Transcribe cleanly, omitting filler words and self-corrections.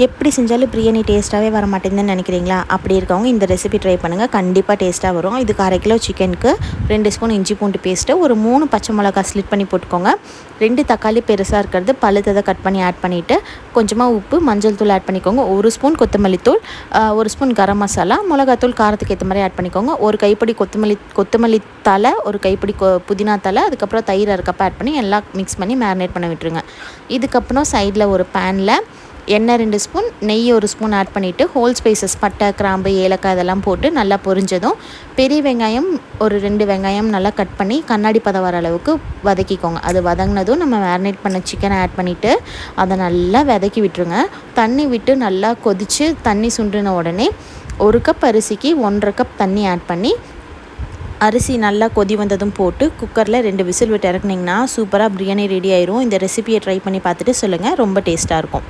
எப்படி செஞ்சாலும் பிரியாணி டேஸ்ட்டாகவே வர மாட்டேங்குதுன்னு நினைக்கிறீங்களா? அப்படி இருக்கவங்க இந்த ரெசிபி ட்ரை பண்ணுங்கள், கண்டிப்பாக டேஸ்ட்டாக வரும். இதுக்கு 1/2 கிலோ சிக்கனுக்கு 2 ஸ்பூன் இஞ்சி பூண்டு பேஸ்ட்டு, ஒரு 3 பச்சை மிளகா ஸ்லிட் பண்ணி போட்டுக்கோங்க. 2 தக்காளி பெருசாக இருக்கிறது பழுத்ததை கட் பண்ணி ஆட் பண்ணிவிட்டு, கொஞ்சமாக உப்பு, மஞ்சள் தூள் ஆட் பண்ணிக்கோங்க. 1 ஸ்பூன் கொத்தமல்லி தூள், 1 ஸ்பூன் கரம் மசாலா, மிளகாத்தூள் காரத்துக்கு ஏற்ற மாதிரி ஆட் பண்ணிக்கோங்க. ஒரு கைப்பிடி கொத்தமல்லி தலை, ஒரு கைப்பிடி புதினா தலை, அதுக்கப்புறம் தயிர் 1 கப் ஆட் பண்ணி எல்லாம் மிக்ஸ் பண்ணி மேரினேட் பண்ண விட்டுருங்க. இதுக்கப்புறம் சைடில் ஒரு பேனில் எண்ணெய் 2 ஸ்பூன், நெய் 1 ஸ்பூன் ஆட் பண்ணிவிட்டு, ஹோல் ஸ்பைசஸ் பட்டை, கிராம்பு, ஏலக்காய் இதெல்லாம் போட்டு நல்லா பொரிஞ்சதும் பெரிய வெங்காயம் ஒரு 2 வெங்காயம் நல்லா கட் பண்ணி கண்ணாடி பதம் வர அளவுக்கு வதக்கிக்கோங்க. அது வதங்கினதும் நம்ம மேரினேட் பண்ண சிக்கனை ஆட் பண்ணிவிட்டு அதை நல்லா வதக்கி விட்டுருங்க. தண்ணி விட்டு நல்லா கொதித்து தண்ணி சுண்டின உடனே 1 கப் அரிசிக்கு 1.5 கப் தண்ணி ஆட் பண்ணி அரிசி நல்லா கொதி வந்ததும் போட்டு குக்கரில் 2 விசில் விட்டு இறக்குனிங்கன்னா சூப்பராக பிரியாணி ரெடி ஆயிரும். இந்த ரெசிபியை ட்ரை பண்ணி பார்த்துட்டு சொல்லுங்கள், ரொம்ப டேஸ்ட்டாக இருக்கும்.